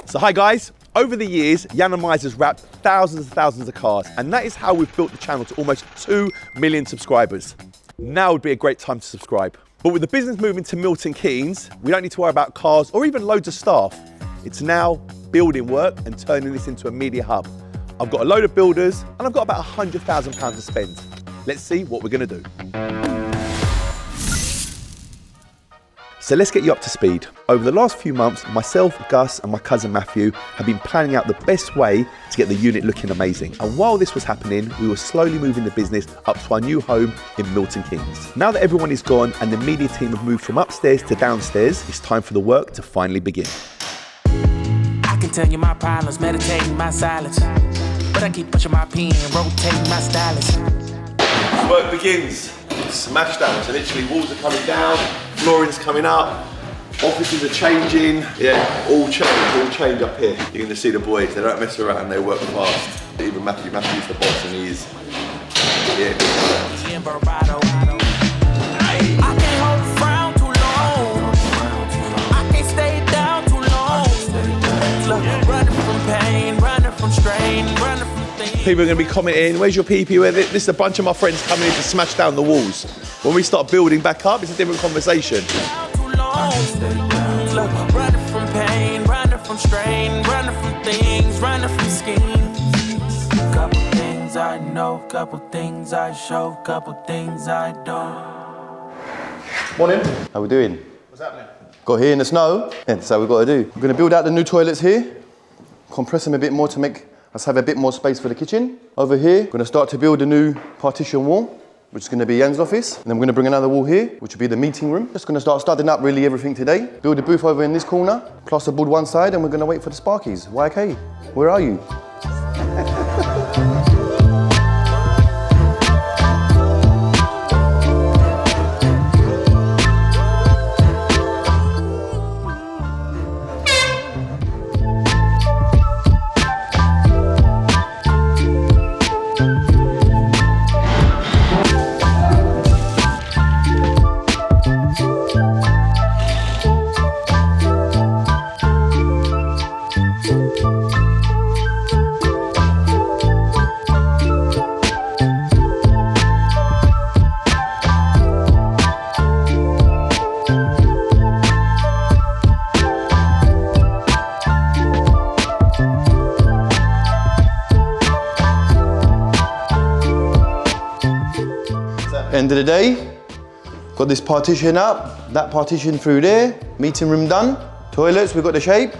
So hi guys, over the years, Yiannimize has wrapped thousands and thousands of cars, and that is how we've built the channel to almost 2 million subscribers. Now would be a great time to subscribe. But with the business moving to Milton Keynes, we don't need to worry about cars or even loads of staff. It's now building work and turning this into a media hub. I've got a load of builders and I've got about £100,000 to spend. Let's see what we're gonna do. So let's get you up to speed. Over the last few months, myself, Gus, and my cousin Matthew have been planning out the best way to get the unit looking amazing. And while this was happening, we were slowly moving the business up to our new home in Milton Keynes. Now that everyone is gone and the media team have moved from upstairs to downstairs, it's time for the work to finally begin. I can tell you my problems, meditating my silence. But I keep pushing my pen, rotating my stylus. Work begins. Smash down. So literally walls are coming down, flooring's coming up, offices are changing. Yeah, all change up here. You're going to see the boys, they don't mess around, they work fast. Even Matthew's the boss and he's I can't hold the frown too long. I can't stay down too long. Running from pain, running from strain, running from things. People are going to be commenting, where's your PP? This is a bunch of my friends coming in to smash down the walls. When we start building back up, it's a different conversation. Running from pain, running from strain, running from things, running from schemes. Couple things I know, couple things I show, couple things I don't. Morning. How we doing? What's happening? Got here in the snow. Yeah, that's how we got to do. We're going to build out the new toilets here, compress them a bit more to make us have a bit more space for the kitchen. Over here, we're going to start to build a new partition wall, which is going to be Jan's office. And then we're going to bring another wall here, which will be the meeting room. Just going to start studying up really everything today. Build a booth over in this corner, plasterboard one side, and we're going to wait for the Sparkies. Y.K, where are you? End of the day, got this partition up, that partition through there, meeting room done, toilets, we've got the shape,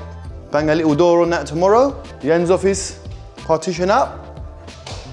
bang a little door on that tomorrow, Jan's office, partition up,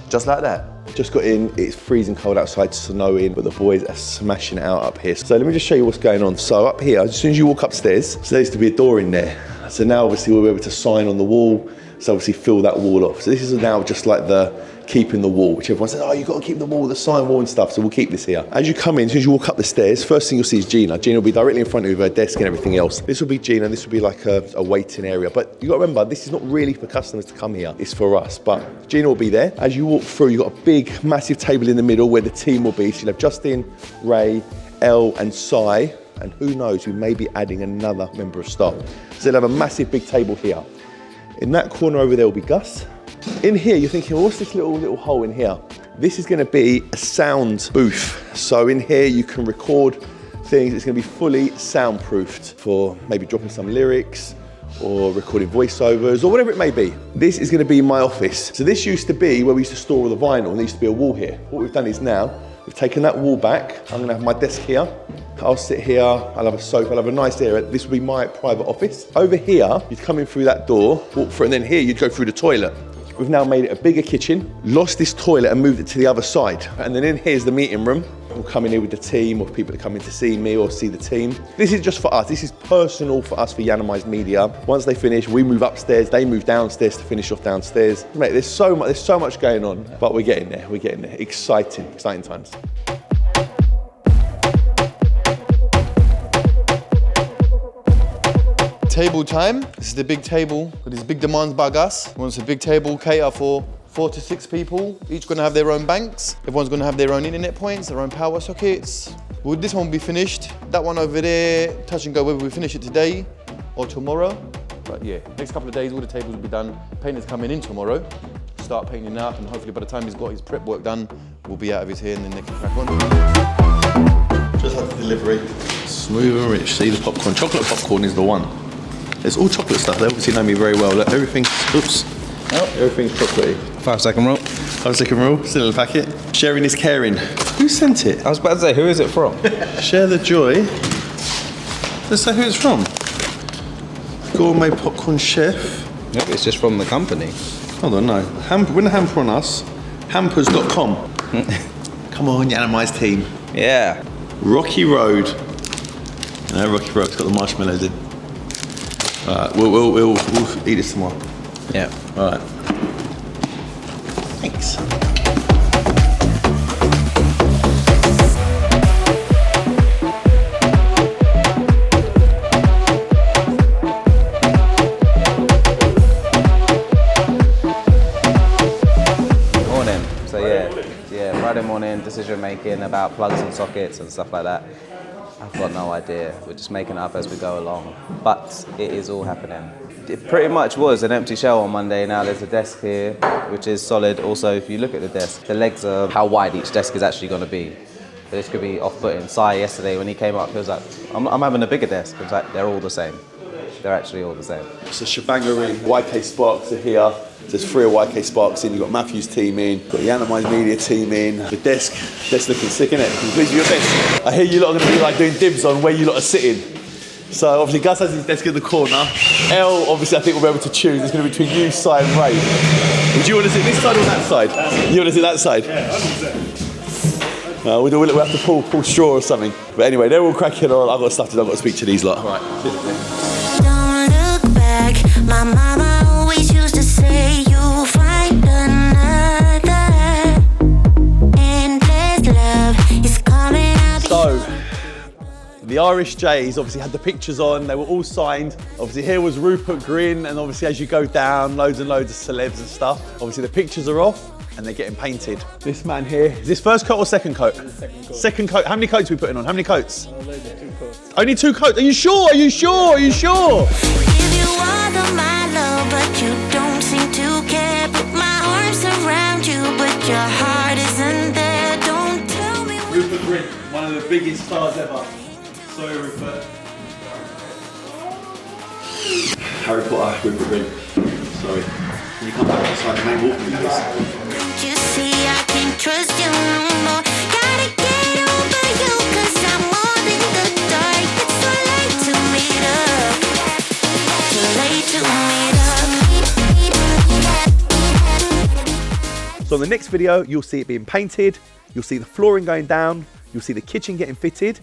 just like that. Just got in, it's freezing cold outside, snowing, but the boys are smashing it out up here. So let me just show you what's going on. So up here, as soon as you walk upstairs, so there used to be a door in there. So now obviously we'll be able to sign on the wall, so obviously fill that wall off. So this is now just like the keeping the wall, which everyone says, oh, you've got to keep the wall, the sign wall and stuff, so we'll keep this here. As you come in, as soon as you walk up the stairs, first thing you'll see is Gina. Gina will be directly in front of you with her desk and everything else. This will be Gina, this will be like a waiting area. But you've got to remember, this is not really for customers to come here, it's for us. But Gina will be there. As you walk through, you've got a big, massive table in the middle where the team will be. So you'll have Justin, Ray, Elle and Sai, and who knows, we may be adding another member of staff. So they'll have a massive big table here. In that corner over there will be Gus. In here, you're thinking, well, what's this little hole in here? This is going to be a sound booth. So in here, you can record things. It's going to be fully soundproofed for maybe dropping some lyrics or recording voiceovers or whatever it may be. This is going to be my office. So this used to be where we used to store all the vinyl, and there used to be a wall here. What we've done is now, we've taken that wall back. I'm going to have my desk here. I'll sit here, I'll have a sofa, I'll have a nice area. This will be my private office. Over here, you'd come in through that door, walk through, and then here you'd go through the toilet. We've now made it a bigger kitchen, lost this toilet and moved it to the other side. And then in here's the meeting room. We'll come in here with the team or people that come in to see me or see the team. This is just for us. This is personal for us for Yiannimize Media. Once they finish, we move upstairs, they move downstairs to finish off downstairs. Mate, there's so much going on, but we're getting there, Exciting times. Table time. This is the big table with these big demands by Gus. He wants a big table, cater for 4 to 6 people. Each gonna have their own banks. Everyone's gonna have their own internet points, their own power sockets. Well, this one will be finished. That one over there, touch and go, whether we finish it today or tomorrow. But yeah, next couple of days, all the tables will be done. Painter's coming in tomorrow. Start painting up, and hopefully by the time he's got his prep work done, we'll be out of his hair and then they can crack on. Just had the delivery. Smooth and rich. See the popcorn. Chocolate popcorn is the one. It's all chocolate stuff. They obviously know me very well. Look, everything's, oops. Oh, everything's chocolatey. 5-second roll. 5-second rule, still in the packet. Sharing is caring. Who sent it? I was about to say, who is it from? Share the joy. Let's say who it's from. Gourmet popcorn chef. Maybe it's just from the company. Hold on, no. Win a hamper on us. Hampers.com. Come on, Yiannimize team. Yeah. Rocky Road. You know, Rocky Road's got the marshmallows in. Alright, we'll eat this tomorrow. Yeah. Alright. Thanks. Friday morning, decision making about plugs and sockets and stuff like that. I've got no idea. We're just making it up as we go along. But it is all happening. It pretty much was an empty shell on Monday. Now there's a desk here, which is solid. Also, if you look at the desk, the legs are how wide each desk is actually going to be. So this could be off-putting. Sai yesterday, when he came up, he was like, I'm having a bigger desk. I was like, they're all the same. They're actually all the same. So Shebangery, Y.K Sparks are here. There's 3 of Y.K Sparks in. You've got Matthew's team in, you've got the Yiannimize media team in. The desk looking sick, innit? Can you please do your best? I hear you lot are going to be like doing dibs on where you lot are sitting. So obviously Gus has his desk in the corner. El, obviously I think we'll be able to choose. It's going to be between you, Si and Ray. Would you want to sit this side or that side? You want to sit that side? Yeah, 100%. We'll have to pull straw or something. But anyway, they're all cracking on. I've got stuff to do. I've got to speak to these lot. Right. Don't look back. My mama always used to say you'll find another. Endless love is coming out. So, the Irish Jays obviously had the pictures on. They were all signed. Obviously here was Rupert Grint, and obviously as you go down, loads and loads of celebs and stuff. Obviously the pictures are off and they're getting painted. This man here, is this first coat or second coat? Second coat. Second coat. How many coats are we putting on? How many coats? Only 2 coats. Only 2 coats. Are you sure? Are you sure? Are you sure? Give you all of my love, but you don't seem to care. Put my arms around you, but your heart isn't there. Don't tell me what. Rupert Grint, one of the biggest stars ever. Sorry, Rupert. Harry Potter, Rupert Grint. Sorry. Can you come back inside the main walk with me, please? Don't you see I can't trust you no more. Gotta get over you, 'cause I'm all in the dark. It's too late to meet up. Too late to meet up. So in the next video, you'll see it being painted, you'll see the flooring going down, you'll see the kitchen getting fitted,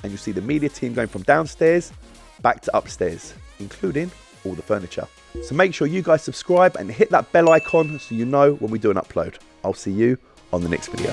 and you'll see the media team going from downstairs back to upstairs, including all the furniture. So make sure you guys subscribe and hit that bell icon so you know when we do an upload. I'll see you on the next video.